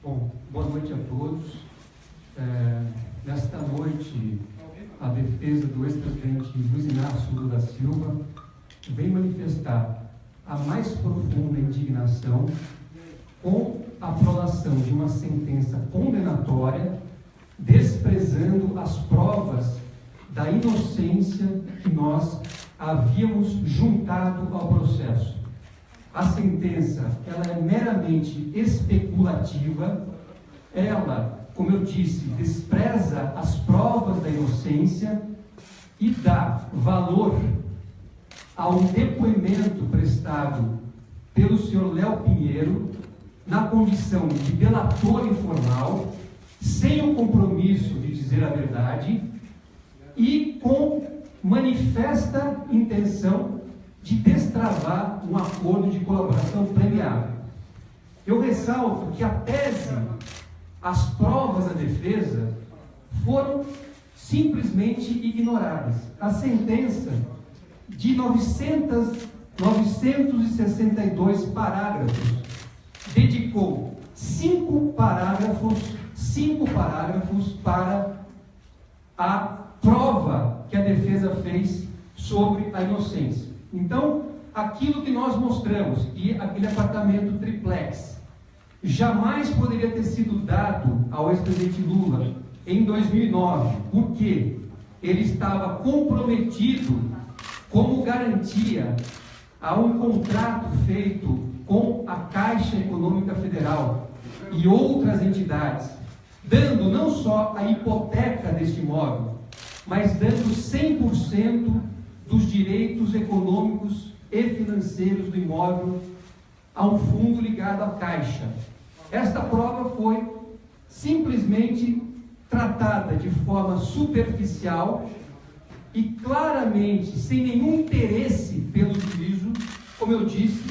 Bom, boa noite a todos. Nesta noite, a defesa do ex-presidente Luiz Inácio Lula da Silva vem manifestar a mais profunda indignação com a aprovação de uma sentença condenatória, desprezando as provas da inocência que nós havíamos juntado ao processo. A sentença, ela é meramente especulativa, ela, como eu disse, despreza as provas da inocência e dá valor ao depoimento prestado pelo senhor Léo Pinheiro na condição de delator informal, sem o compromisso de dizer a verdade e com manifesta intenção de destravar um acordo de colaboração premiável. Eu ressalto que a tese, as provas da defesa foram simplesmente ignoradas. A sentença de 962 parágrafos dedicou 5 parágrafos para a prova que a defesa fez sobre a inocência. Então, aquilo que nós mostramos, e aquele apartamento triplex, jamais poderia ter sido dado ao ex-presidente Lula em 2009, porque ele estava comprometido como garantia a um contrato feito com a Caixa Econômica Federal e outras entidades, dando não só a hipoteca deste imóvel, mas dando 100% dos direitos econômicos e financeiros do imóvel a um fundo ligado à Caixa. Esta prova foi simplesmente tratada de forma superficial e claramente sem nenhum interesse pelo juízo, como eu disse,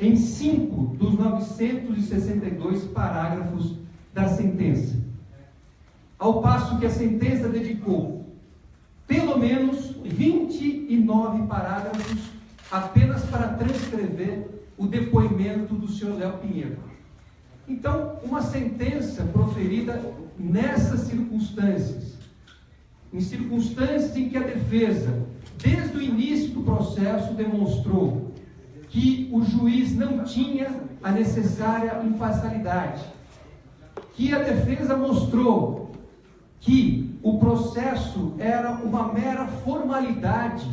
em 5 dos 962 parágrafos da sentença. Ao passo que a sentença dedicou pelo menos 29 parágrafos apenas para transcrever o depoimento do senhor Léo Pinheiro. Então, uma sentença proferida nessas circunstâncias, em circunstâncias em que a defesa, desde o início do processo, demonstrou que o juiz não tinha a necessária imparcialidade, que a defesa mostrou que o processo era uma mera formalidade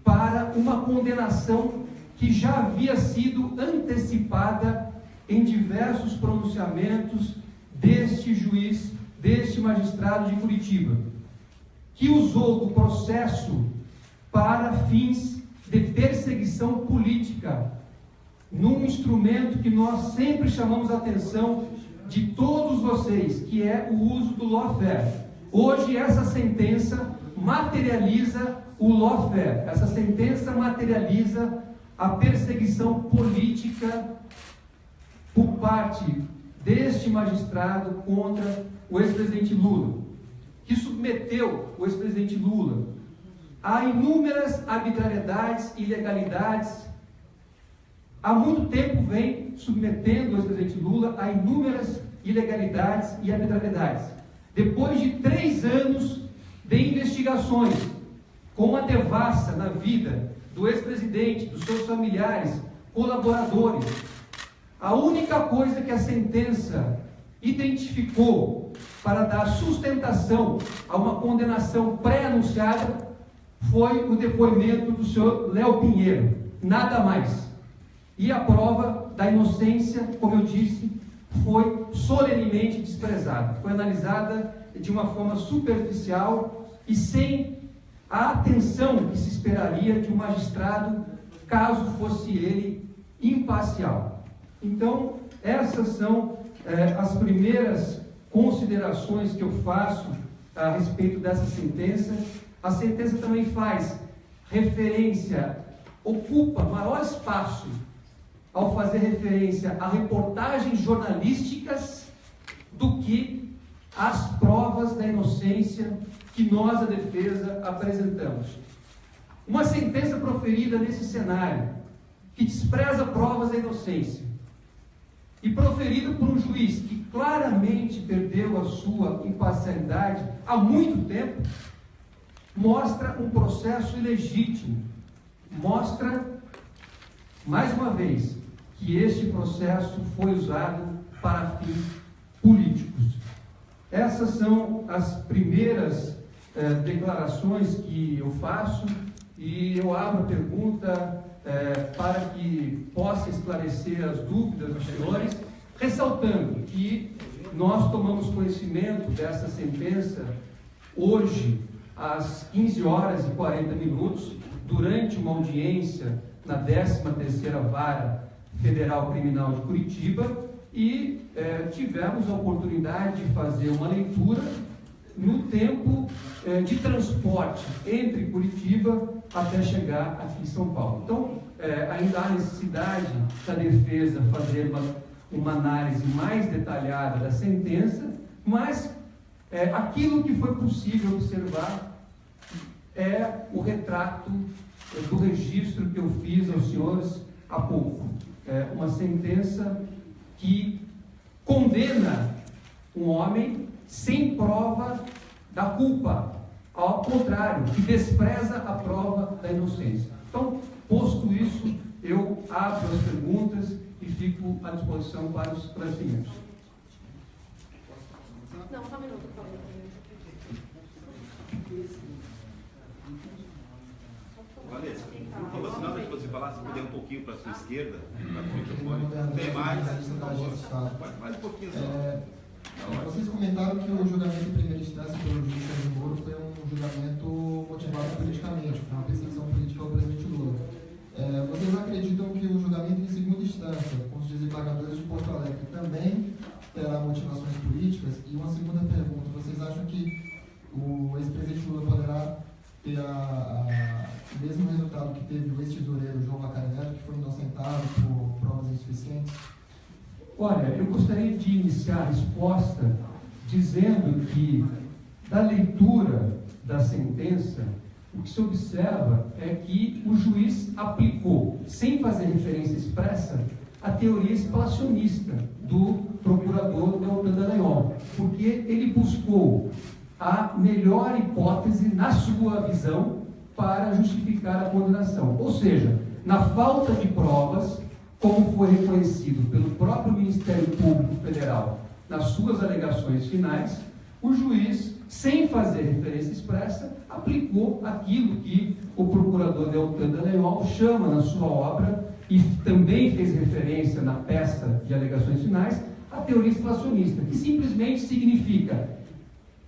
para uma condenação que já havia sido antecipada em diversos pronunciamentos deste juiz, deste magistrado de Curitiba, que usou do processo para fins de perseguição política, num instrumento que nós sempre chamamos a atenção de todos vocês, que é o uso do lawfare. Hoje essa sentença materializa o lawfare, essa sentença materializa a perseguição política por parte deste magistrado contra o ex-presidente Lula, que submeteu o ex-presidente Lula a inúmeras arbitrariedades e ilegalidades. Há muito tempo vem submetendo o ex-presidente Lula a inúmeras ilegalidades e arbitrariedades. Depois de 3 anos de investigações, com uma devassa na vida do ex-presidente, dos seus familiares, colaboradores, a única coisa que a sentença identificou para dar sustentação a uma condenação pré-anunciada foi o depoimento do senhor Léo Pinheiro, nada mais. E a prova da inocência, como eu disse, foi solenemente desprezada, foi analisada de uma forma superficial e sem a atenção que se esperaria de um magistrado, caso fosse ele imparcial. Então, essas são as primeiras considerações que eu faço a respeito dessa sentença. A sentença também faz referência ocupa maior espaço ao fazer referência a reportagens jornalísticas do que as provas da inocência que nós, a defesa, apresentamos. Uma sentença proferida nesse cenário, que despreza provas da inocência, e proferida por um juiz que claramente perdeu a sua imparcialidade há muito tempo, mostra um processo ilegítimo, mostra, mais uma vez, que este processo foi usado para fins políticos. Essas são as primeiras declarações que eu faço, e eu abro a pergunta para que possa esclarecer as dúvidas dos senhores, ressaltando que nós tomamos conhecimento dessa sentença hoje, às 15 horas e 40 minutos, durante uma audiência na 13ª Vara Federal Criminal de Curitiba, e tivemos a oportunidade de fazer uma leitura no tempo de transporte entre Curitiba até chegar aqui em São Paulo. Então, ainda há necessidade da defesa fazer uma análise mais detalhada da sentença, mas aquilo que foi possível observar é o retrato do registro que eu fiz aos senhores há pouco. Uma sentença que condena um homem sem prova da culpa, ao contrário, que despreza a prova da inocência. Então, posto isso, eu abro as perguntas e fico à disposição para os esclarecimentos. Não, só um minuto, por favor. Vanessa, por favor, senão deixa você falar, se puder um pouquinho para a sua esquerda, tem mais, mais um pouquinho só. Vocês comentaram que o julgamento em primeira instância pelo juiz Sérgio Moro foi um julgamento motivado politicamente, foi uma perseguição política ao presidente Lula. Vocês acreditam que o julgamento em segunda instância, com os desembargadores de Porto Alegre, também terá motivações políticas? E uma segunda pergunta, vocês acham que o ex-presidente Lula poderá ter o mesmo resultado que teve o ex-tesoureiro João Macari Neto, que foi inocentado por provas insuficientes? Olha, eu gostaria de iniciar a resposta dizendo que, da leitura da sentença, o que se observa é que o juiz aplicou, sem fazer referência expressa, a teoria explacionista do procurador Deltan Dallagnol, porque ele buscou a melhor hipótese, na sua visão, para justificar a condenação. Ou seja, na falta de provas, como foi reconhecido pelo próprio Ministério Público Federal nas suas alegações finais, o juiz, sem fazer referência expressa, aplicou aquilo que o procurador Deltan Dallagnol chama na sua obra, e também fez referência na peça de alegações finais, a teoria explacionista, que simplesmente significa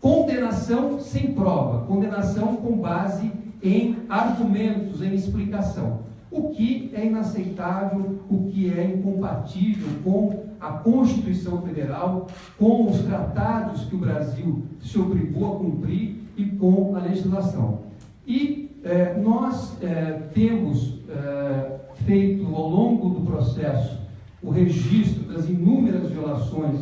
condenação sem prova, condenação com base em argumentos, em explicação. O que é inaceitável, o que é incompatível com a Constituição Federal, com os tratados que o Brasil se obrigou a cumprir e com a legislação. E nós temos feito ao longo do processo o registro das inúmeras violações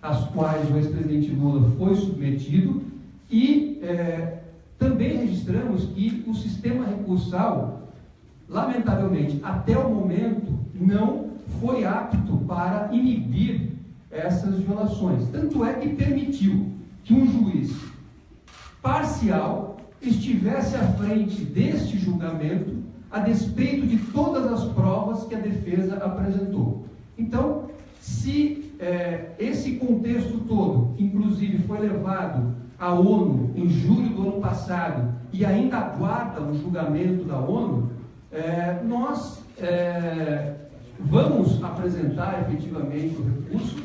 às quais o ex-presidente Lula foi submetido e também registramos que o sistema recursal, lamentavelmente, até o momento, não foi apto para inibir essas violações. Tanto é que permitiu que um juiz parcial estivesse à frente deste julgamento, a despeito de todas as provas que a defesa apresentou. Então, se esse contexto todo, que inclusive foi levado à ONU em julho do ano passado e ainda aguarda o julgamento da ONU, nós vamos apresentar efetivamente o recurso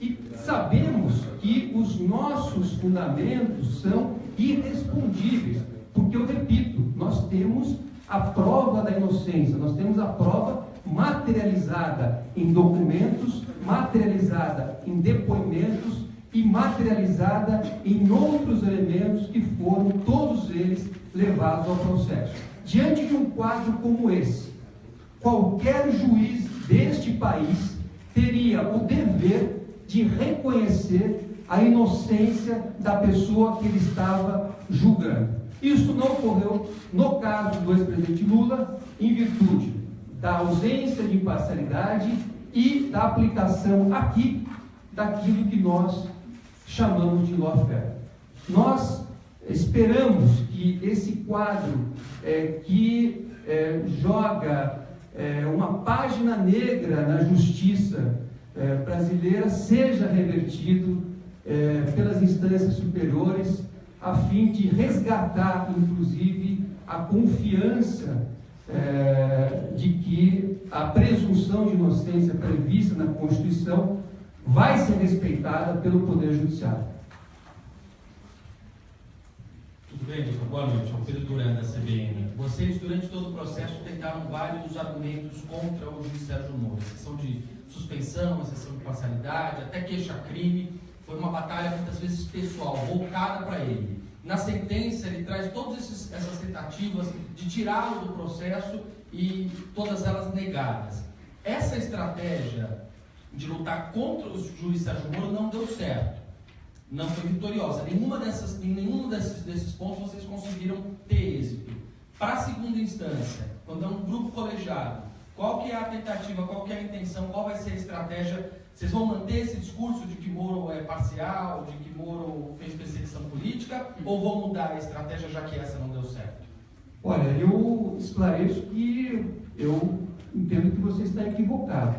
e sabemos que os nossos fundamentos são irrespondíveis, porque, eu repito, nós temos a prova da inocência, nós temos a prova materializada em documentos, materializada em depoimentos e materializada em outros elementos que foram todos eles levados ao processo. Diante de um quadro como esse, qualquer juiz deste país teria o dever de reconhecer a inocência da pessoa que ele estava julgando. Isso não ocorreu no caso do ex-presidente Lula, em virtude da ausência de imparcialidade e da aplicação aqui daquilo que nós chamamos de lawfare. Nós esperamos que esse quadro que joga uma página negra na justiça brasileira seja revertido pelas instâncias superiores, a fim de resgatar, inclusive, a confiança de que a presunção de inocência prevista na Constituição vai ser respeitada pelo Poder Judiciário. Tudo bem, doutor? Boa noite. É o Pedro Duran, da CBN. Vocês, durante todo o processo, tentaram vários argumentos contra o juiz Sérgio Moro. Exceção de suspensão, exceção de parcialidade, até queixa-crime. Foi uma batalha, muitas vezes, pessoal, voltada para ele. Na sentença, ele traz todas essas tentativas de tirá-lo do processo e todas elas negadas. Essa estratégia de lutar contra o juiz Sérgio Moro não deu certo. Não foi vitoriosa. Em nenhum desses pontos vocês conseguiram ter êxito. Para a segunda instância, quando é um grupo colegiado, qual que é a tentativa, qual que é a intenção, qual vai ser a estratégia? Vocês vão manter esse discurso de que Moro é parcial, de que Moro fez perseguição política, ou vão mudar a estratégia já que essa não deu certo? Olha, eu esclareço que eu entendo que você está equivocado.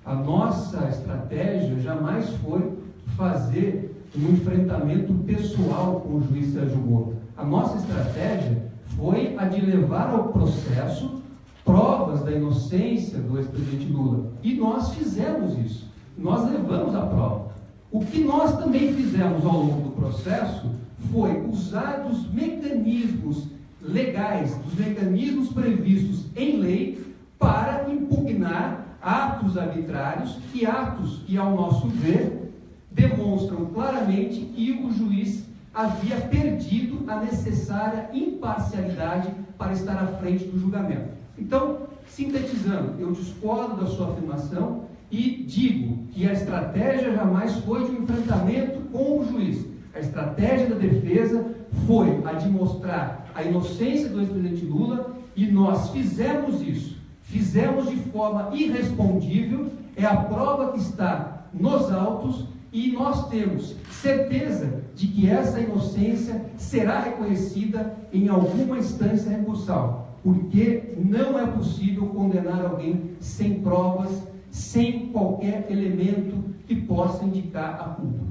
A nossa estratégia jamais foi fazer um enfrentamento pessoal com o juiz Sérgio Moro. A nossa estratégia foi a de levar ao processo provas da inocência do ex-presidente Lula. E nós fizemos isso. Nós levamos a prova. O que nós também fizemos ao longo do processo foi usar dos mecanismos legais, dos mecanismos previstos em lei para impugnar atos arbitrários e atos que, ao nosso ver, demonstram claramente que o juiz havia perdido a necessária imparcialidade para estar à frente do julgamento. Então, sintetizando, eu discordo da sua afirmação e digo que a estratégia jamais foi de um enfrentamento com o juiz. A estratégia da defesa foi a de mostrar a inocência do ex-presidente Lula e nós fizemos isso. Fizemos de forma irrespondível, é a prova que está nos autos e nós temos certeza de que essa inocência será reconhecida em alguma instância recursal, porque não é possível condenar alguém sem provas, sem qualquer elemento que possa indicar a culpa.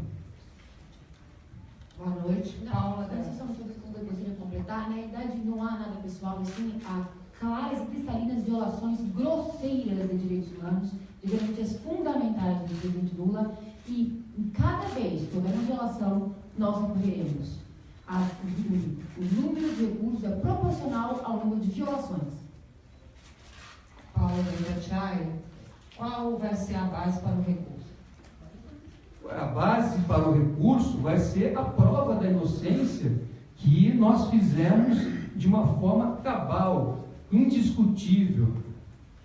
Boa noite. Paula, só uma coisa que eu gostaria de completar. Na realidade, não há nada pessoal, assim, há claras e cristalinas violações grosseiras de direitos humanos, de garantias fundamentais do presidente Lula, e cada vez que houver uma violação, nós recorreremos. O número de recursos é proporcional ao número de violações. Paula Itatiaia, qual vai ser a base para o recurso? A base para o recurso vai ser a prova da inocência que nós fizemos de uma forma cabal, indiscutível.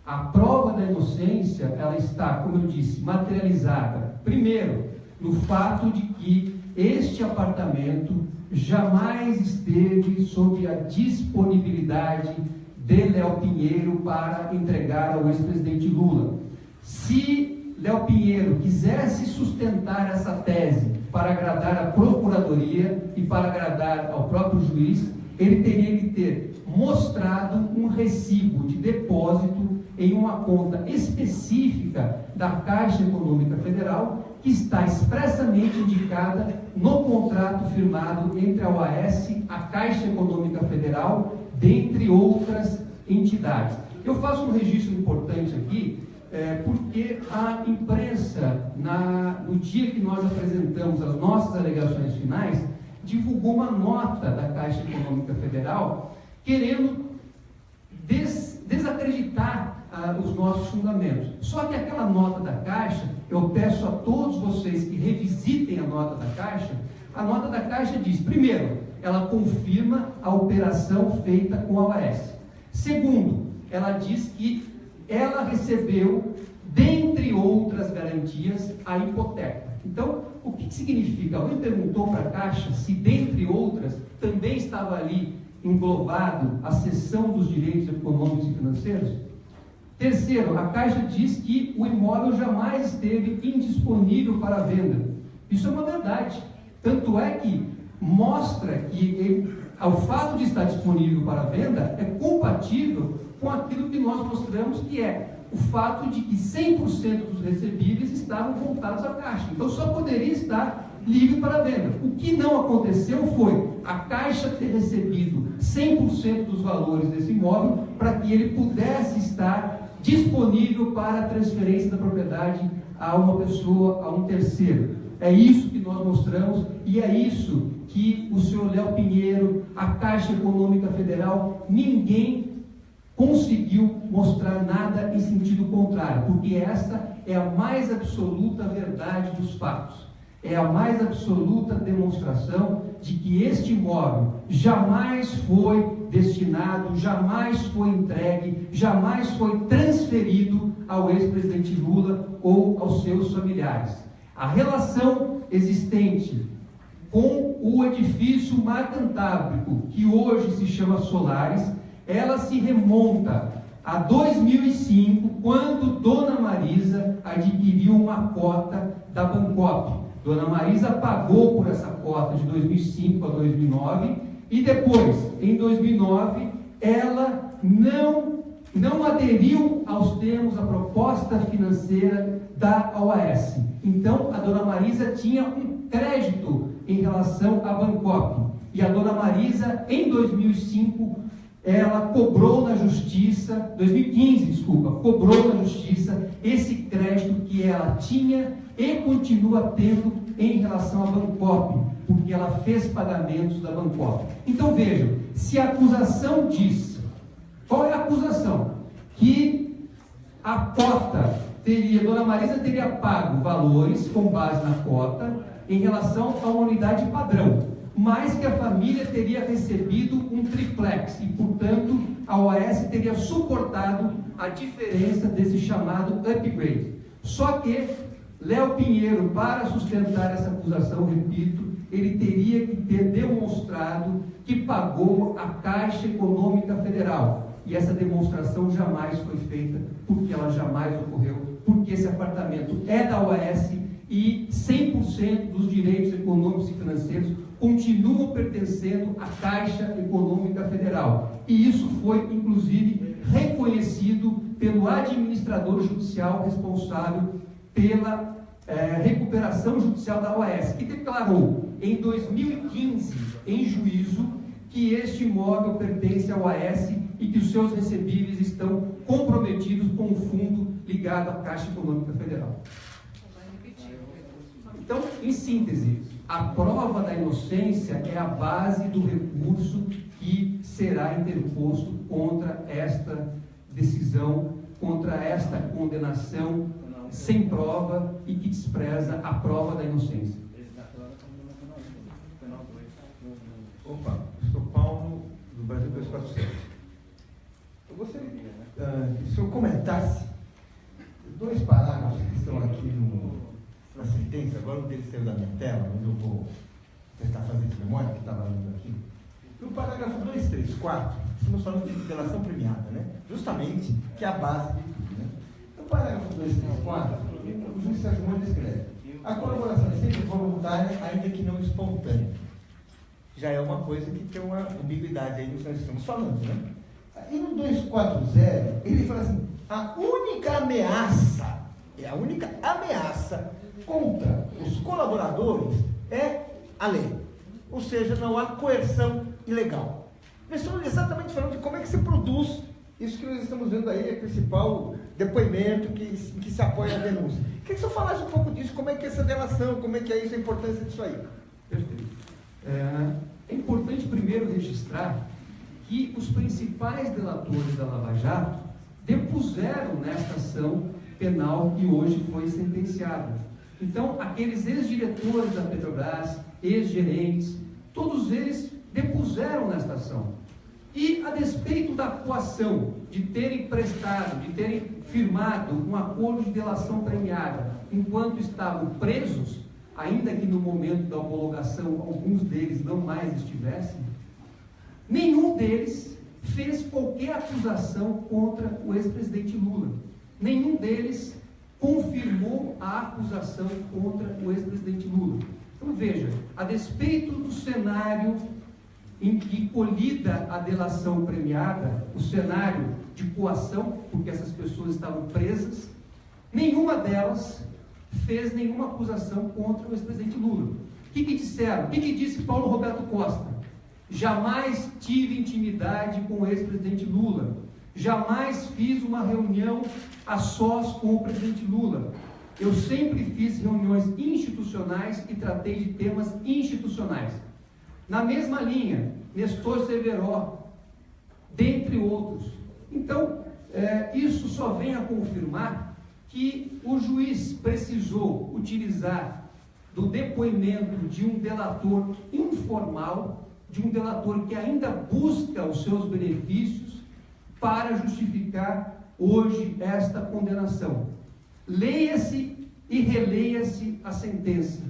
A prova da inocência, ela está, como eu disse, materializada, primeiro, no fato de que este apartamento jamais esteve sob a disponibilidade de Léo Pinheiro para entregar ao ex-presidente Lula. Se Léo Pinheiro quisesse sustentar essa tese para agradar a Procuradoria e para agradar ao próprio juiz, ele teria que ter mostrado um recibo de depósito em uma conta específica da Caixa Econômica Federal, que está expressamente indicada no contrato firmado entre a OAS, a Caixa Econômica Federal, dentre outras entidades. Eu faço um registro importante aqui, porque a imprensa, no dia que nós apresentamos as nossas alegações finais, divulgou uma nota da Caixa Econômica Federal querendo desacreditar os nossos fundamentos. Só que aquela nota da Caixa, eu peço a todos vocês que revisitem a nota da Caixa diz, primeiro, ela confirma a operação feita com a OAS. Segundo, ela diz que ela recebeu, dentre outras garantias, a hipoteca. Então, o que significa? Alguém perguntou para a Caixa se, dentre outras, também estava ali englobado a cessão dos direitos econômicos e financeiros? Terceiro, a Caixa diz que o imóvel jamais esteve indisponível para venda. Isso é uma verdade. Tanto é que mostra que o fato de estar disponível para venda é compatível com aquilo que nós mostramos, que é o fato de que 100% dos recebíveis estavam voltados à Caixa. Então só poderia estar livre para venda. O que não aconteceu foi a Caixa ter recebido 100% dos valores desse imóvel para que ele pudesse estar disponível para a transferência da propriedade a uma pessoa, a um terceiro. É isso que nós mostramos e é isso que o senhor Léo Pinheiro, a Caixa Econômica Federal, ninguém conseguiu mostrar nada em sentido contrário, porque essa é a mais absoluta verdade dos fatos. É a mais absoluta demonstração de que este imóvel jamais foi destinado, jamais foi entregue, jamais foi transferido ao ex-presidente Lula ou aos seus familiares. A relação existente com o edifício Mar Cantábrico, que hoje se chama Solaris, ela se remonta a 2005, quando Dona Marisa adquiriu uma cota da Bancop. Dona Marisa pagou por essa cota de 2005 a 2009 e depois, em 2009, ela não aderiu aos termos, à proposta financeira da OAS. Então, a Dona Marisa tinha um crédito em relação à Bancop. E a Dona Marisa, em 2005, ela cobrou na justiça, 2015, desculpa, cobrou na justiça esse crédito que ela tinha e continua tendo em relação à Bancop, porque ela fez pagamentos da Bancop. Então vejam, se a acusação diz, qual é a acusação? Que a cota Dona Marisa teria pago valores com base na cota em relação a uma unidade padrão, mas que a família teria recebido um triplex e, portanto, a OAS teria suportado a diferença desse chamado upgrade. Só que Léo Pinheiro, para sustentar essa acusação, repito, ele teria que ter demonstrado que pagou a Caixa Econômica Federal. E essa demonstração jamais foi feita, porque ela jamais ocorreu, porque esse apartamento é da OAS e 100% dos direitos econômicos e financeiros continuam pertencendo à Caixa Econômica Federal. E isso foi, inclusive, reconhecido pelo administrador judicial responsável pela recuperação judicial da OAS, que declarou em 2015, em juízo, que este imóvel pertence à OAS e que os seus recebíveis estão comprometidos com o fundo ligado à Caixa Econômica Federal. Então, em síntese, a prova da inocência é a base do recurso que será interposto contra esta decisão, contra esta condenação sem prova e que despreza a prova da inocência. Opa, sou Paulo, do Brasil 247. Eu gostaria que o senhor comentasse 2 parágrafos que estão aqui na sentença. Agora um deles saiu da minha tela, mas eu vou tentar fazer de memória, que estava lendo aqui. No parágrafo 2, 3, 4, estamos falando de delação premiada, né? Justamente, que é a base de tudo, né? No parágrafo 2, 3, 4, o juiz Sérgio Moro escreve: a colaboração é sempre voluntária, ainda que não espontânea. Já é uma coisa que tem uma ambiguidade aí no que nós estamos falando, né? E no 240, ele fala assim: a única ameaça contra os colaboradores é a lei. Ou seja, não há coerção ilegal. Nós estamos exatamente falando de como é que se produz isso que nós estamos vendo aí, é o principal depoimento que se apoia a denúncia. Queria que o senhor falasse um pouco disso, como é que é essa delação, como é que é isso, a importância disso aí. Perfeito. É importante primeiro registrar que os principais delatores da Lava Jato depuseram nesta ação penal que hoje foi sentenciada. Então, aqueles ex-diretores da Petrobras, ex-gerentes, todos eles depuseram nesta ação. E a despeito da coação, de terem prestado, de terem firmado um acordo de delação premiada, enquanto estavam presos, ainda que no momento da homologação alguns deles não mais estivessem, nenhum deles fez qualquer acusação contra o ex-presidente Lula. Nenhum deles confirmou a acusação contra o ex-presidente Lula. Então veja, a despeito do cenário em que colhida a delação premiada, o cenário de coação, porque essas pessoas estavam presas, nenhuma delas fez nenhuma acusação contra o ex-presidente Lula. O que disseram? O que disse Paulo Roberto Costa? Jamais tive intimidade com o ex-presidente Lula. Jamais fiz uma reunião a sós com o presidente Lula. Eu sempre fiz reuniões institucionais e tratei de temas institucionais. Na mesma linha, Nestor Severo, dentre outros. Então, isso só vem a confirmar que o juiz precisou utilizar do depoimento de um delator informal, de um delator que ainda busca os seus benefícios, para justificar hoje esta condenação. Leia-se e releia-se a sentença.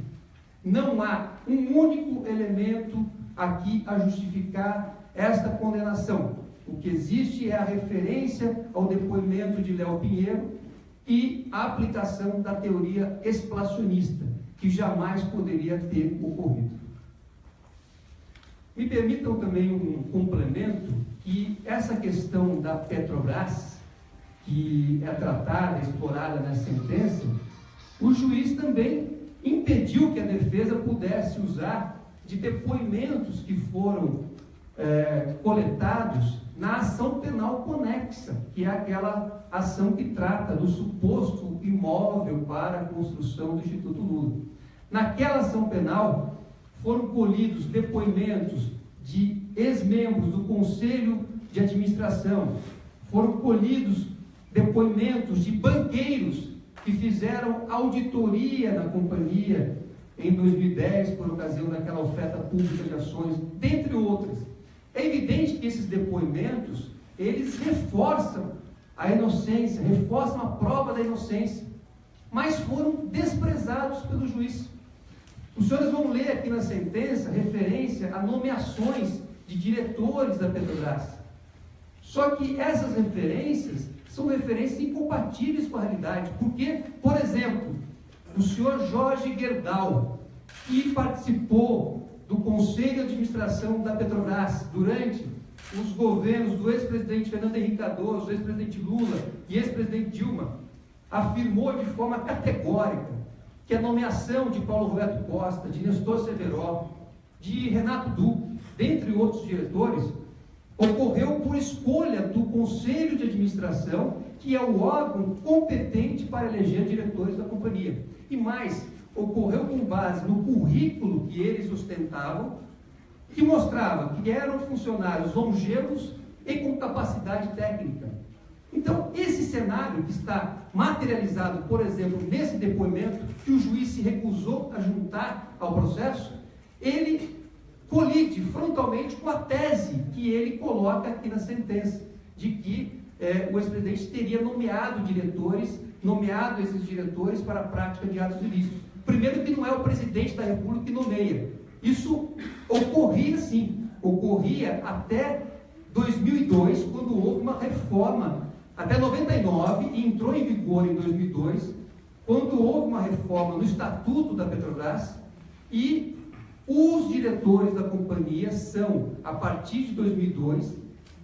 Não há um único elemento aqui a justificar esta condenação. O que existe é a referência ao depoimento de Léo Pinheiro e a aplicação da teoria explacionista, que jamais poderia ter ocorrido. Me permitam também um complemento, que essa questão da Petrobras, que é tratada, explorada na sentença, o juiz também impediu que a defesa pudesse usar de depoimentos que foram coletados na ação penal conexa, que é aquela ação que trata do suposto imóvel para a construção do Instituto Lula. Naquela ação penal foram colhidos depoimentos de ex-membros do Conselho de Administração, foram colhidos depoimentos de banqueiros que fizeram auditoria na companhia em 2010, por ocasião daquela oferta pública de ações, dentre outras. É evidente que esses depoimentos, eles reforçam a inocência, reforçam a prova da inocência, mas foram desprezados pelo juiz. Os senhores vão ler aqui na sentença referência a nomeações de diretores da Petrobras. Só que essas referências são referências incompatíveis com a realidade, porque, por exemplo, o senhor Jorge Gerdau, que participou do Conselho de Administração da Petrobras durante os governos do ex-presidente Fernando Henrique Cardoso, ex-presidente Lula e ex-presidente Dilma, afirmou de forma categórica que a nomeação de Paulo Roberto Costa, de Nestor Severo, de Renato Dubs, dentre outros diretores, ocorreu por escolha do Conselho de Administração, que é o órgão competente para eleger diretores da companhia. E mais, ocorreu com base no currículo que eles ostentavam, que mostrava que eram funcionários longevos e com capacidade técnica. Então, esse cenário que está materializado, por exemplo, nesse depoimento, que o juiz se recusou a juntar ao processo, ele colide frontalmente com a tese que ele coloca aqui na sentença, de que o ex-presidente teria nomeado esses diretores para a prática de atos ilícitos. Primeiro, que não é o presidente da República que nomeia. Isso ocorria sim, ocorria até 2002, quando houve uma reforma, até 99, e entrou em vigor em 2002, quando houve uma reforma no Estatuto da Petrobras, e os diretores da companhia são, a partir de 2002,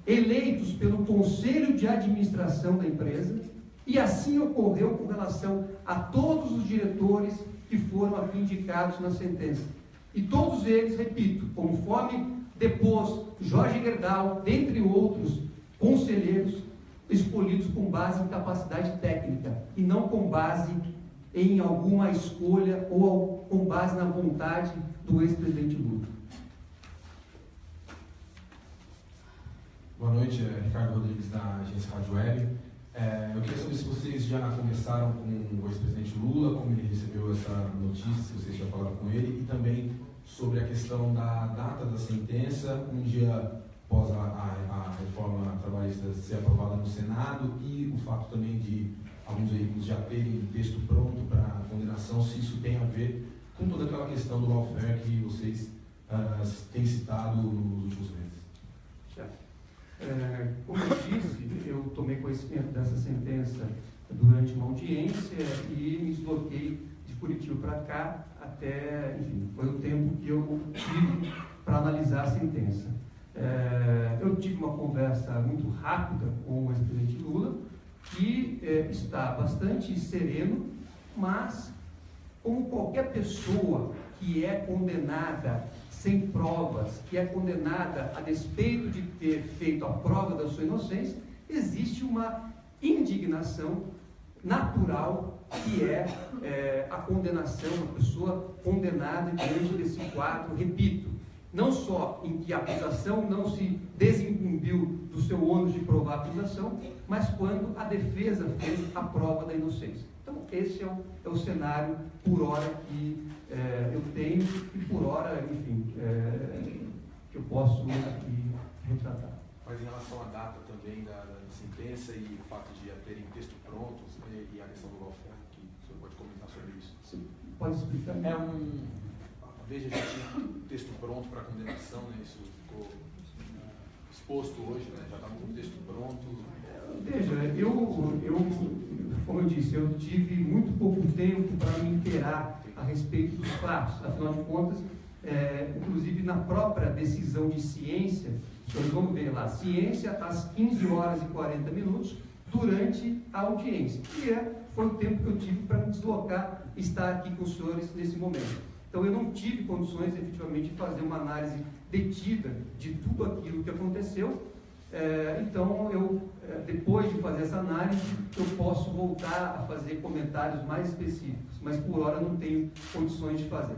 eleitos pelo Conselho de Administração da empresa, e assim ocorreu com relação a todos os diretores que foram aqui indicados na sentença. E todos eles, repito, conforme depôs Jorge Gerdau, dentre outros conselheiros, escolhidos com base em capacidade técnica, e não com base em alguma escolha ou com base na vontade do ex-presidente Lula. Boa noite, Ricardo Rodrigues, da agência Rádio Web. Eu queria saber se vocês já conversaram com o ex-presidente Lula, como ele recebeu essa notícia, se vocês já falaram com ele, e também sobre a questão da data da sentença, um dia após a reforma trabalhista ser aprovada no Senado, e o fato também de alguns veículos já terem texto pronto para condenação, se isso tem a ver com toda aquela questão do lawfare que vocês têm citado nos últimos meses. Como eu disse, eu tomei conhecimento dessa sentença durante uma audiência e me desloquei de Curitiba para cá até, enfim, foi o tempo que eu tive para analisar a sentença. Eu tive uma conversa muito rápida com o ex-presidente Lula, que está bastante sereno, mas como qualquer pessoa que é condenada sem provas, que é condenada a despeito de ter feito a prova da sua inocência, existe uma indignação natural que é a condenação, uma pessoa condenada diante desse quadro, repito, não só em que a acusação não se desincumbiu do seu ônus de provar a acusação, mas quando a defesa fez a prova da inocência. Então, esse é o cenário, por hora, que eu tenho e por hora, enfim, que eu posso aqui retratar. Mas em relação à data também da sentença e o fato de já terem texto pronto e a questão do lawfare, que o senhor pode comentar sobre isso? Sim. Pode explicar? A Veja já tinha um texto pronto para condenação, né? Isso ficou exposto hoje, né? Já estava com o texto pronto. Veja, como eu disse, eu tive muito pouco tempo para me inteirar a respeito dos fatos. Afinal de contas, inclusive na própria decisão de ciência, nós vamos ver lá, ciência às 15 horas e 40 minutos, durante a audiência. E foi o tempo que eu tive para me deslocar e estar aqui com os senhores nesse momento. Então, eu não tive condições, efetivamente, de fazer uma análise detida de tudo aquilo que aconteceu. Então, depois de fazer essa análise, eu posso voltar a fazer comentários mais específicos, mas por hora não tenho condições de fazer.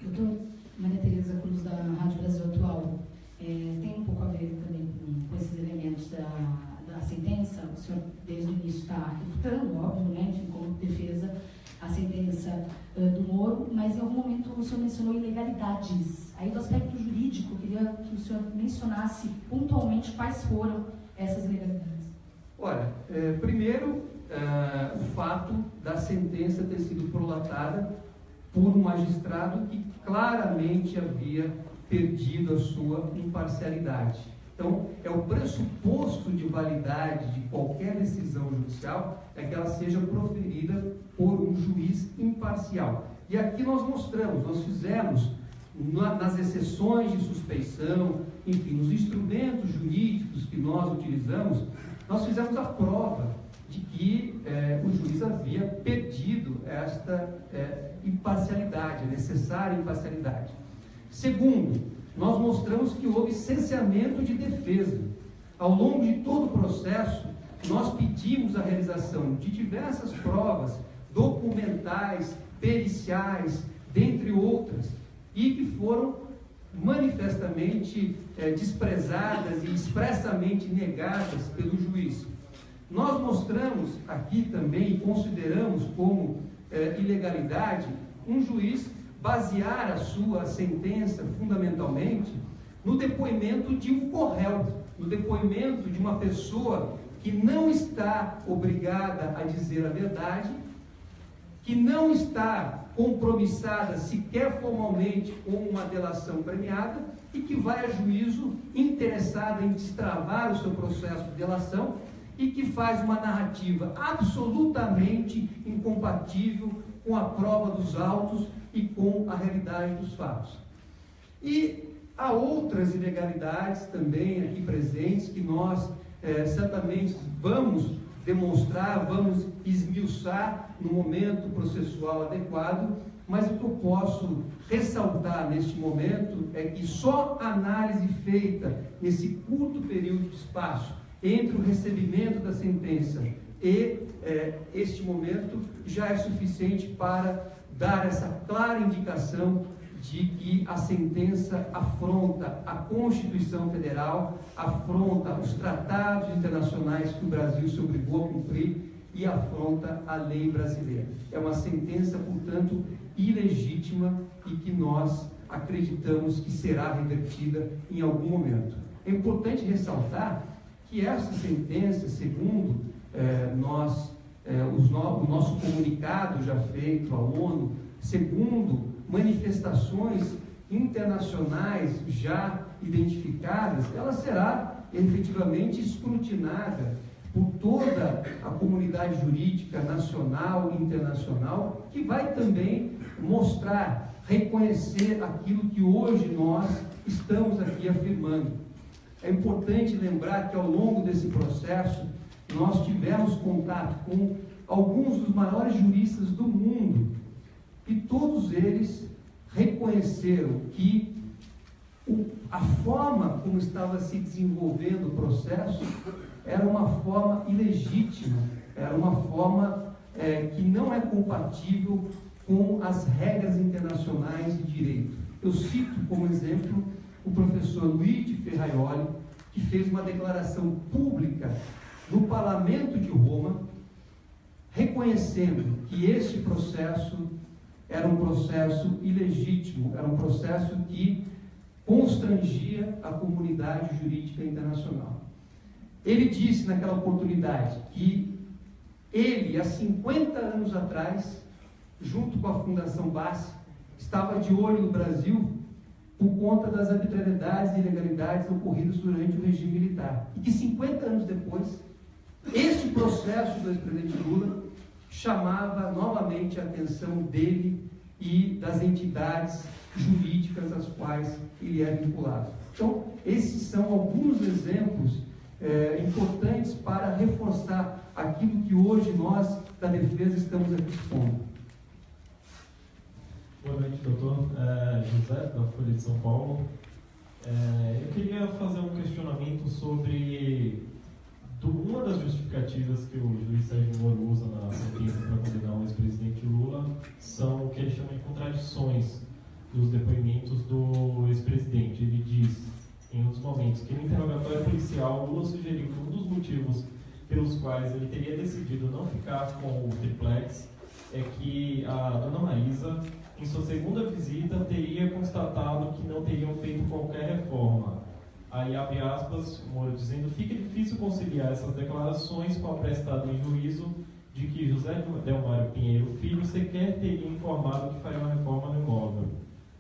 Doutor Maria Tereza Cruz, da Rádio Brasil Atual, tem um pouco a ver também com esses elementos da sentença. O senhor, desde o início, está refutando, óbvio, né, enfim, como defesa, a sentença do Moro, mas em algum momento o senhor mencionou ilegalidades. Aí, do aspecto jurídico, eu queria que o senhor mencionasse pontualmente quais foram essas ilegalidades. Olha, primeiro, o fato da sentença ter sido prolatada por um magistrado que claramente havia perdido a sua imparcialidade. Então, é o pressuposto de validade de qualquer decisão judicial é que ela seja proferida por um juiz imparcial. E aqui nós mostramos, nós fizemos, nas exceções de suspeição, enfim, nos instrumentos jurídicos que nós utilizamos, nós fizemos a prova de que o juiz havia perdido esta imparcialidade, a necessária imparcialidade. Segundo, nós mostramos que houve cerceamento de defesa. Ao longo de todo o processo, nós pedimos a realização de diversas provas documentais, periciais, dentre outras, e que foram manifestamente desprezadas e expressamente negadas pelo juiz. Nós mostramos aqui também e consideramos como ilegalidade um juiz basear a sua sentença fundamentalmente no depoimento de um corréu, no depoimento de uma pessoa que não está obrigada a dizer a verdade, que não está compromissada sequer formalmente com uma delação premiada e que vai a juízo interessada em destravar o seu processo de delação e que faz uma narrativa absolutamente incompatível com a prova dos autos e com a realidade dos fatos. E há outras ilegalidades também aqui presentes que nós certamente vamos demonstrar, vamos esmiuçar no momento processual adequado, mas o que eu posso ressaltar neste momento é que só a análise feita nesse curto período de espaço entre o recebimento da sentença e este momento já é suficiente para dar essa clara indicação de que a sentença afronta a Constituição Federal, afronta os tratados internacionais que o Brasil se obrigou a cumprir e afronta a lei brasileira. É uma sentença, portanto, ilegítima e que nós acreditamos que será revertida em algum momento. É importante ressaltar que essa sentença, segundo o nosso comunicado já feito à ONU, segundo manifestações internacionais já identificadas, ela será efetivamente escrutinada por toda a comunidade jurídica nacional e internacional, que vai também mostrar, reconhecer aquilo que hoje nós estamos aqui afirmando. É importante lembrar que ao longo desse processo nós tivemos contato com alguns dos maiores juristas do mundo e todos eles reconheceram que a forma como estava se desenvolvendo o processo era uma forma ilegítima, era uma forma que não é compatível com as regras internacionais de direito. Eu cito como exemplo o professor Luigi Ferraioli, que fez uma declaração pública no Parlamento de Roma, reconhecendo que este processo era um processo ilegítimo, era um processo que constrangia a comunidade jurídica internacional. Ele disse naquela oportunidade que ele, há 50 anos atrás, junto com a Fundação Bassi, estava de olho no Brasil por conta das arbitrariedades e ilegalidades ocorridas durante o regime militar. E que 50 anos depois, este processo do ex-presidente Lula chamava novamente a atenção dele e das entidades jurídicas às quais ele é vinculado. Então, esses são alguns exemplos importantes para reforçar aquilo que hoje nós, da defesa, estamos aqui expondo. Boa noite, doutor. José, da Folha de São Paulo. Eu queria fazer um questionamento sobre uma das justificativas que o juiz Sérgio Moro usa na sentença para condenar o ex-presidente Lula são o que ele chama de contradições dos depoimentos do ex-presidente. Ele diz, em outros momentos, que no interrogatório policial, Lula sugeriu que um dos motivos pelos quais ele teria decidido não ficar com o triplex é que a dona Maísa, em sua segunda visita, teria constatado que não teriam feito qualquer reforma. Aí abre aspas, Moro dizendo, fica difícil conciliar essas declarações com a prestada em juízo de que José Delmário Pinheiro Filho sequer teria informado que faria uma reforma no imóvel.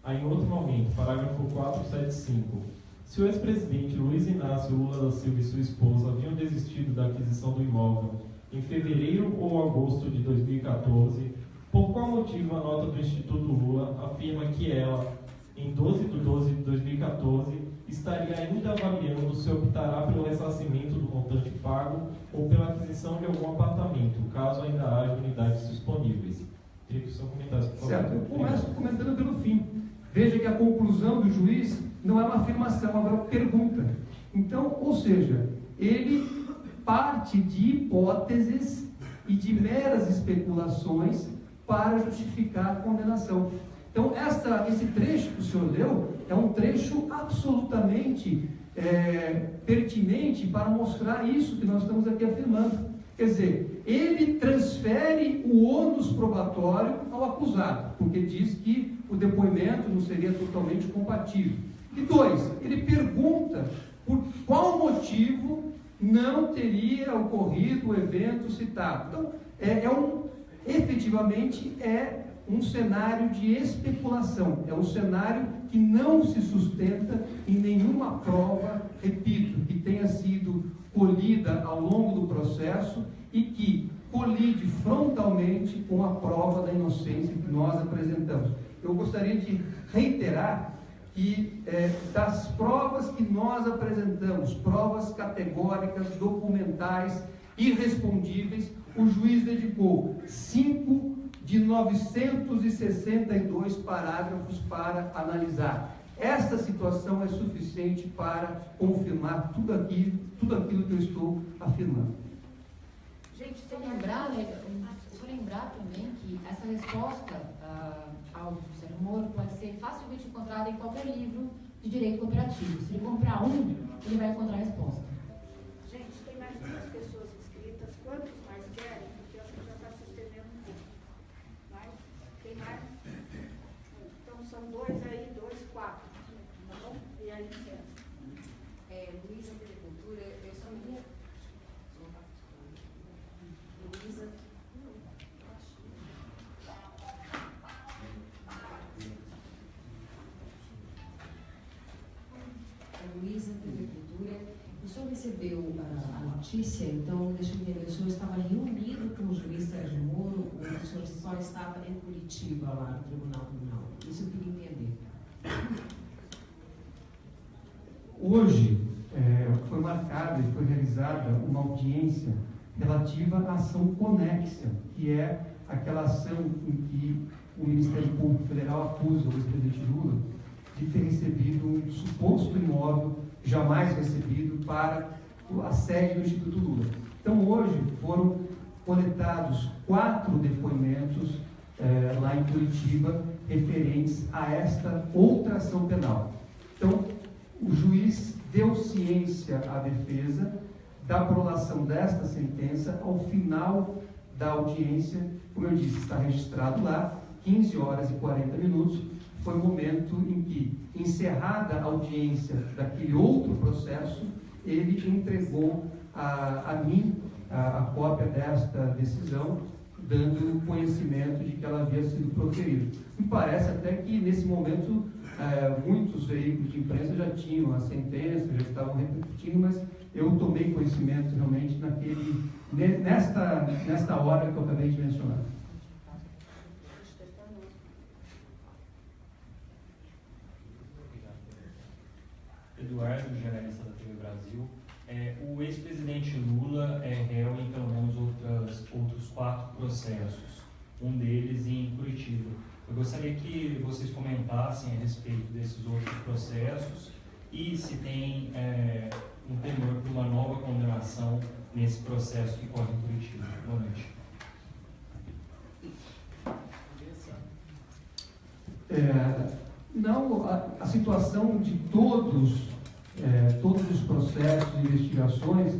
Aí em outro momento, parágrafo 475, se o ex-presidente Luiz Inácio Lula da Silva e sua esposa haviam desistido da aquisição do imóvel em fevereiro ou agosto de 2014, por qual motivo a nota do Instituto Lula afirma que ela, em 12 de 12 de 2014, estaria ainda avaliando se optará pelo ressarcimento do montante pago ou pela aquisição de algum apartamento, caso ainda haja unidades disponíveis? Queria que o senhor comentasse, por favor. Certo, eu começo comentando pelo fim. Veja que a conclusão do juiz não é uma afirmação, é uma pergunta. Então, ou seja, ele parte de hipóteses e de meras especulações para justificar a condenação. Então, esse trecho que o senhor leu é um trecho absolutamente pertinente para mostrar isso que nós estamos aqui afirmando. Quer dizer, ele transfere o ônus probatório ao acusado, porque diz que o depoimento não seria totalmente compatível. E dois, ele pergunta por qual motivo não teria ocorrido o evento citado. Então, efetivamente é um cenário de especulação, é um cenário que não se sustenta em nenhuma prova, repito, que tenha sido colhida ao longo do processo e que colide frontalmente com a prova da inocência que nós apresentamos. Eu gostaria de reiterar que das provas que nós apresentamos, provas categóricas, documentais, irrespondíveis, o juiz dedicou 5 de 962 parágrafos para analisar. Esta situação é suficiente para confirmar tudo aquilo que eu estou afirmando. Gente, se lembrar também que essa resposta ao Sérgio Moro pode ser facilmente encontrada em qualquer livro de direito cooperativo. Se ele comprar um, ele vai encontrar a resposta. Gente, tem mais 2 pessoas inscritas. Quantos mais querem? Porque acho que já está se estendendo um pouco. Mas, tem mais? Então, são 2 aí, 2 recebeu a notícia, então, deixa eu entender, o senhor estava reunido com o juiz Sérgio Moro ou o senhor só estava em Curitiba, lá no Tribunal Criminal? Isso eu queria entender. Hoje foi marcada e foi realizada uma audiência relativa à ação conexa, que é aquela ação em que o Ministério Público Federal acusa o ex-presidente Lula de ter recebido um suposto imóvel jamais recebido para a sede do Instituto Lula. Então, hoje foram coletados 4 depoimentos lá em Curitiba referentes a esta outra ação penal. Então, o juiz deu ciência à defesa da prolação desta sentença ao final da audiência. Como eu disse, está registrado lá, 15 horas e 40 minutos, foi o momento em que, encerrada a audiência daquele outro processo, ele entregou a mim a cópia desta decisão, dando conhecimento de que ela havia sido proferida. Me parece até que, nesse momento, muitos veículos de imprensa já tinham a sentença, já estavam repercutindo, mas eu tomei conhecimento realmente nesta hora que eu acabei de mencionar. Eduardo, jornalista da TV Brasil. O ex-presidente Lula é réu em pelo menos outros 4 processos, um deles em Curitiba. Eu gostaria que vocês comentassem a respeito desses outros processos e se tem um temor por uma nova condenação nesse processo que corre em Curitiba. Boa noite. Não, a situação de todos os processos e investigações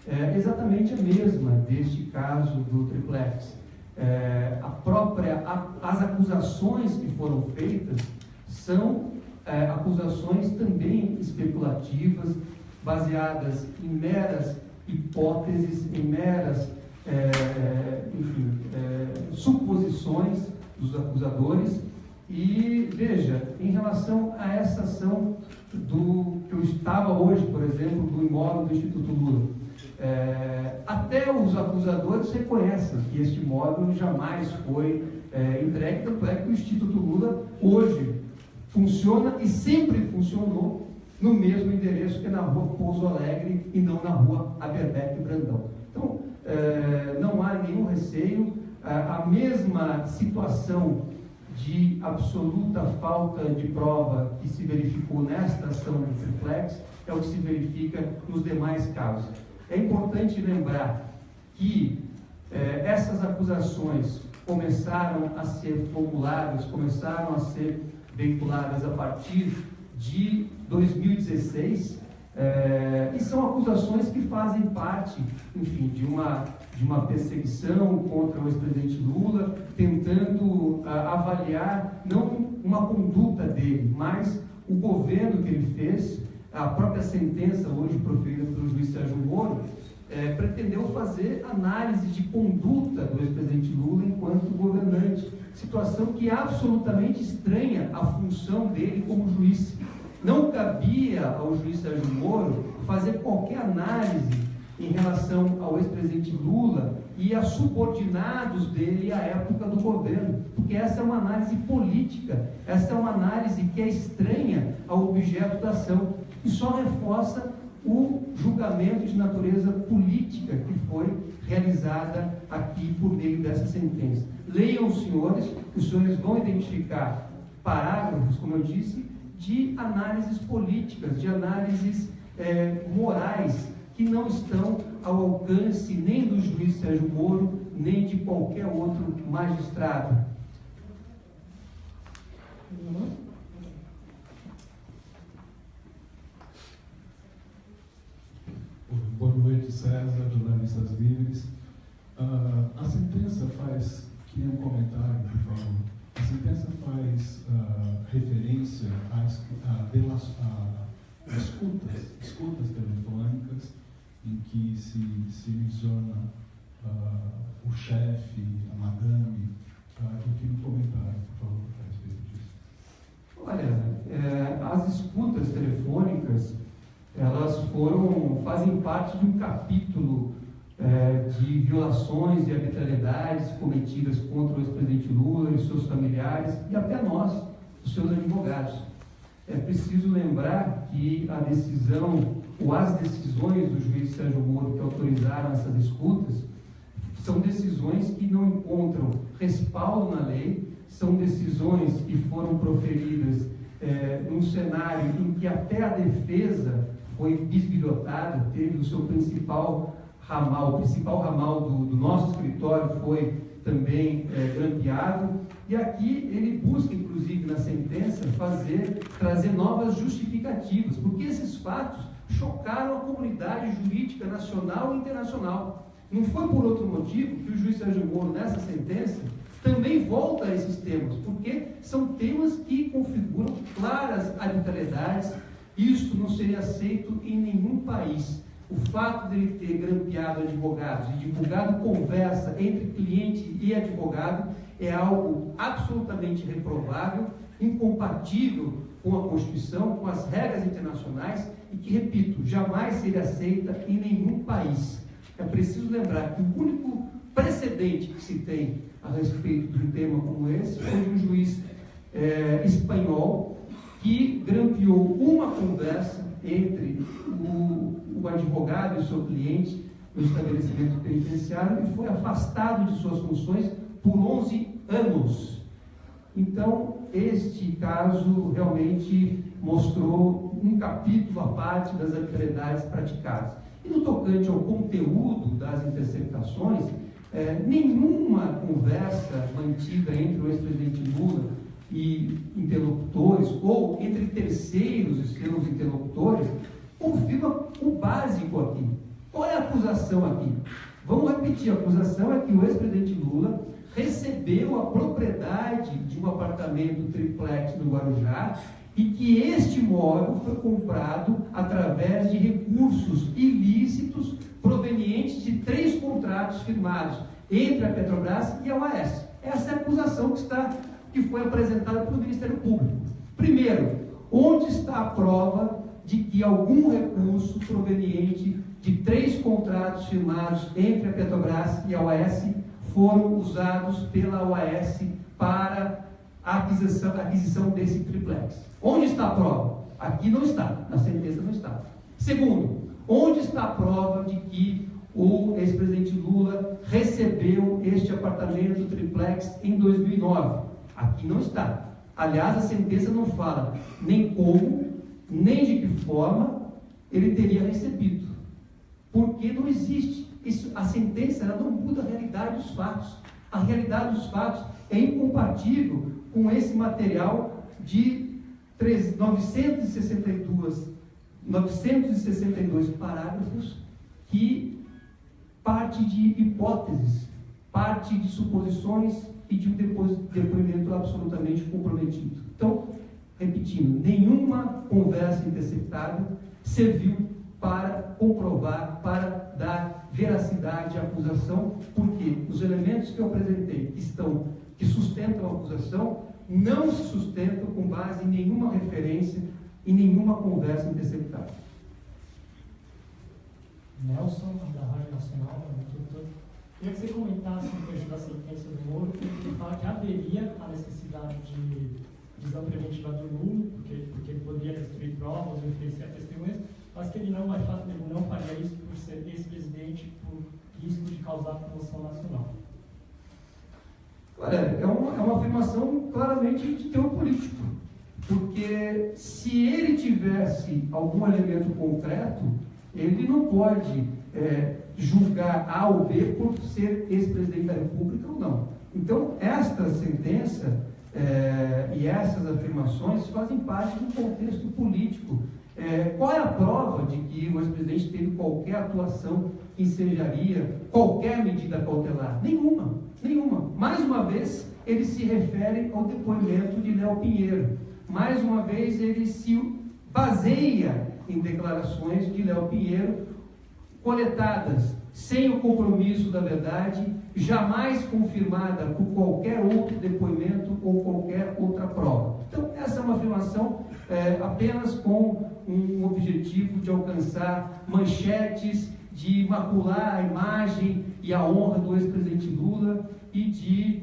é exatamente a mesma deste caso do triplex. As acusações que foram feitas são acusações também especulativas, baseadas em meras hipóteses, em meras suposições dos acusadores. E veja, em relação a essa ação que eu estava hoje, por exemplo, do imóvel do Instituto Lula, até os acusadores reconhecem que este imóvel jamais foi entregue, tanto é que o Instituto Lula hoje funciona e sempre funcionou no mesmo endereço que na rua Pouso Alegre e não na rua Aberbeck Brandão. Então, não há nenhum receio, a mesma situação de absoluta falta de prova que se verificou nesta ação do triplex é o que se verifica nos demais casos. É importante lembrar que essas acusações começaram a ser formuladas, começaram a ser veiculadas a partir de 2016, e são acusações que fazem parte, enfim, de uma perseguição contra o ex-presidente Lula, tentando avaliar não uma conduta dele, mas o governo que ele fez. A própria sentença hoje proferida pelo juiz Sérgio Moro pretendeu fazer análise de conduta do ex-presidente Lula enquanto governante, situação que é absolutamente estranha à função dele como juiz. Não cabia ao juiz Sérgio Moro fazer qualquer análise em relação ao ex-presidente Lula e a subordinados dele à época do governo, porque essa é uma análise política, essa é uma análise que é estranha ao objeto da ação e só reforça o julgamento de natureza política que foi realizada aqui por meio dessa sentença. Leiam os senhores vão identificar parágrafos, como eu disse, de análises políticas, de análises morais, que não estão ao alcance nem do juiz Sérgio Moro, nem de qualquer outro magistrado. Boa noite, César, jornalistas livres. A sentença faz, queria um comentário, por favor. A sentença faz referência às escutas telefônicas em que se menciona o chefe, a madame. Eu queria um comentário, por favor, a respeito disso. Olha, as escutas telefônicas, elas fazem parte de um capítulo de violações e arbitrariedades cometidas contra o ex-presidente Lula e seus familiares e até nós, os seus advogados. É preciso lembrar que a decisão ou as decisões do juiz Sérgio Moro que autorizaram essas escutas são decisões que não encontram respaldo na lei, são decisões que foram proferidas num cenário em que até a defesa foi bisbilhotada, teve o seu principal ramal, do nosso escritório foi também grampeado, e aqui ele busca, inclusive na sentença, trazer novas justificativas, porque esses fatos chocaram a comunidade jurídica nacional e internacional. Não foi por outro motivo que o juiz Sérgio Moro, nessa sentença, também volta a esses temas, porque são temas que configuram claras arbitrariedades. Isto não seria aceito em nenhum país. O fato de ele ter grampeado advogados e divulgado conversa entre cliente e advogado é algo absolutamente reprovável, incompatível com a Constituição, com as regras internacionais e que, repito, jamais seria aceita em nenhum país. É preciso lembrar que o único precedente que se tem a respeito de um tema como esse foi de um juiz espanhol que grampeou uma conversa entre o advogado e o seu cliente no estabelecimento penitenciário e foi afastado de suas funções por 11 anos. Então, este caso realmente mostrou um capítulo à parte das arbitrariedades praticadas. E no tocante ao conteúdo das interceptações, nenhuma conversa mantida entre o ex-presidente Lula e interlocutores, ou entre terceiros e seus interlocutores, confirma o básico aqui. Qual é a acusação aqui? Vamos repetir, a acusação é que o ex-presidente Lula recebeu a propriedade de um apartamento triplex no Guarujá e que este imóvel foi comprado através de recursos ilícitos provenientes de 3 contratos firmados entre a Petrobras e a OAS. Essa é a acusação que foi apresentada pelo Ministério Público. Primeiro, onde está a prova de que algum recurso proveniente de 3 contratos firmados entre a Petrobras e a OAS foram usados pela OAS para a aquisição desse triplex? Onde está a prova? Aqui não está, na sentença não está. Segundo, onde está a prova de que o ex-presidente Lula recebeu este apartamento triplex em 2009? Aqui não está. Aliás, a sentença não fala nem como, nem de que forma ele teria recebido. Porque não existe. A sentença ela não muda a realidade dos fatos. A realidade dos fatos é incompatível com esse material de 962 parágrafos que parte de hipóteses, parte de suposições e de um depoimento absolutamente comprometido. Então, repetindo, nenhuma conversa interceptada serviu para comprovar, para dar veracidade à acusação, porque os elementos que eu apresentei que sustentam a acusação não se sustentam com base em nenhuma referência, em nenhuma conversa interceptada. Nelson, da Rádio Nacional, queria que você comentasse um trecho da sentença do Moro, que ele fala que haveria a necessidade de prisão preventiva do Lula, porque ele poderia destruir provas ou influenciar testemunhas, mas que ele não faria isso por ser ex-presidente, por risco de causar comoção nacional. Olha, é uma afirmação claramente de teor político, porque se ele tivesse algum elemento concreto, ele não pode julgar A ou B por ser ex-presidente da República ou não. Então, esta sentença e essas afirmações fazem parte do contexto político. Qual é a prova de que o ex-presidente teve qualquer atuação que ensejaria qualquer medida cautelar? Nenhuma. Mais uma vez, ele se refere ao depoimento de Léo Pinheiro. Mais uma vez, ele se baseia em declarações de Léo Pinheiro coletadas sem o compromisso da verdade, jamais confirmada por qualquer outro depoimento ou qualquer outra prova. Então, essa é uma afirmação apenas com um objetivo de alcançar manchetes, de macular a imagem e a honra do ex-presidente Lula e de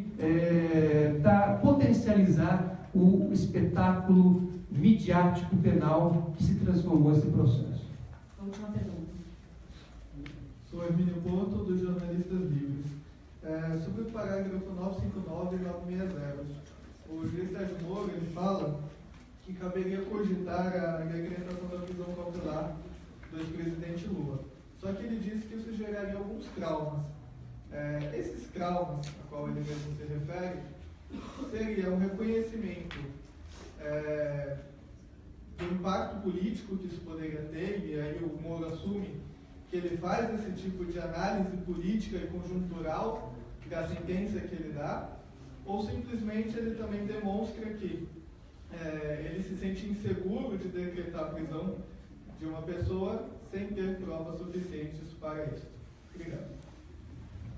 potencializar o espetáculo midiático penal que se transformou esse processo. Última pergunta. Sou Hermínio Porto, do Jornalistas Livres. Sobre o parágrafo 959 e 960, o juiz Sérgio Moro ele fala que caberia cogitar a decretação da prisão cautelar do ex-presidente Lula. Só que ele disse que isso geraria alguns traumas. Esses traumas, a qual ele mesmo se refere, seria um reconhecimento do impacto político que isso poderia ter, e aí o Moro assume que ele faz esse tipo de análise política e conjuntural da sentença que ele dá, ou simplesmente ele também demonstra que ele se sente inseguro de decretar a prisão de uma pessoa sem ter provas suficientes para isso. Obrigado.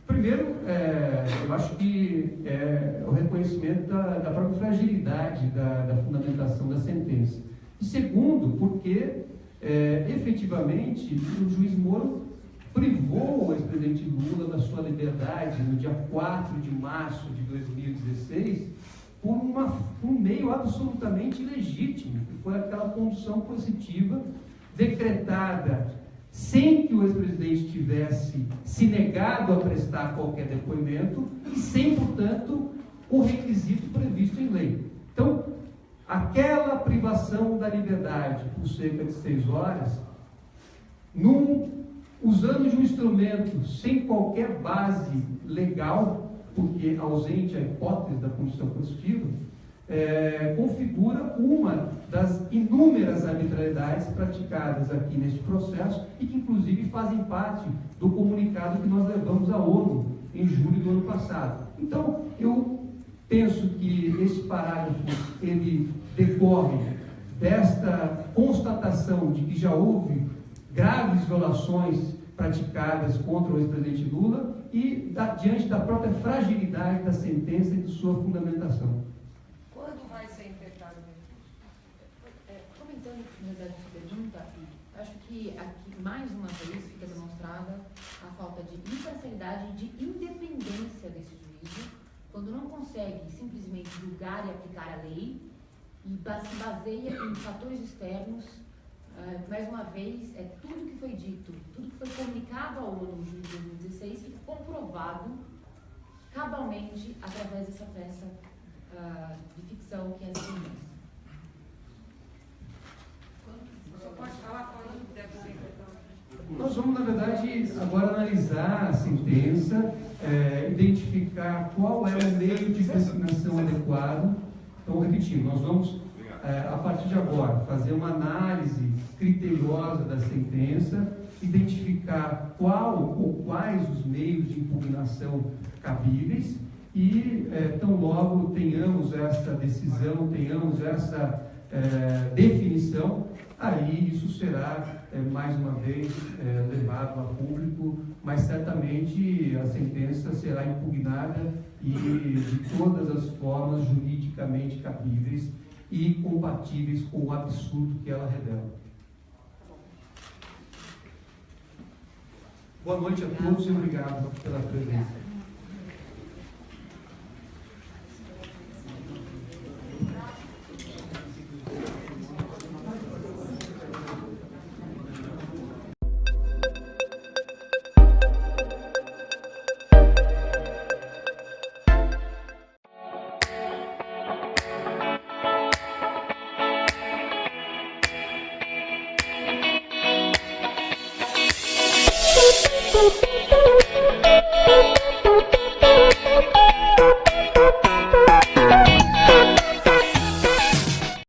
Primeiro, eu acho que é o reconhecimento da própria fragilidade da fundamentação da sentença. E segundo, porque efetivamente o juiz Moro privou o ex-presidente Lula da sua liberdade no dia 4 de março de 2016 por um meio absolutamente ilegítimo, que foi aquela condução coercitiva decretada sem que o ex-presidente tivesse se negado a prestar qualquer depoimento e sem, portanto, o requisito previsto em lei. Então, aquela privação da liberdade por cerca de 6 horas, usando de um instrumento sem qualquer base legal, porque ausente a hipótese da condição coercitiva, configura uma das inúmeras arbitrariedades praticadas aqui neste processo e que, inclusive, fazem parte do comunicado que nós levamos à ONU em julho do ano passado. Então, eu penso que esse parágrafo, ele decorre desta constatação de que já houve graves violações praticadas contra o ex-presidente Lula e diante da própria fragilidade da sentença e de sua fundamentação. Quando vai ser interpretado? Comentando, na verdade, a sua pergunta, acho que aqui, mais uma vez, fica demonstrada a falta de imparcialidade e de independência desse juízo, quando não consegue simplesmente julgar e aplicar a lei e se baseia em fatores externos. Mais uma vez, tudo que foi dito, tudo que foi comunicado ao ONU no julho de 2016 fica comprovado cabalmente através dessa peça de ficção que é a sentença. Você pode falar quando deve ser interpretado? Nós vamos, na verdade, agora analisar a sentença, identificar qual é o meio de consignação adequado. Então, repetindo, nós vamos, a partir de agora, fazer uma análise criteriosa da sentença, identificar qual ou quais os meios de impugnação cabíveis e, tão logo tenhamos essa decisão, tenhamos essa definição, aí isso será, mais uma vez, levado a público, mas certamente a sentença será impugnada e de todas as formas juridicamente cabíveis e compatíveis com o absurdo que ela revela. Boa noite a todos e obrigado pela presença.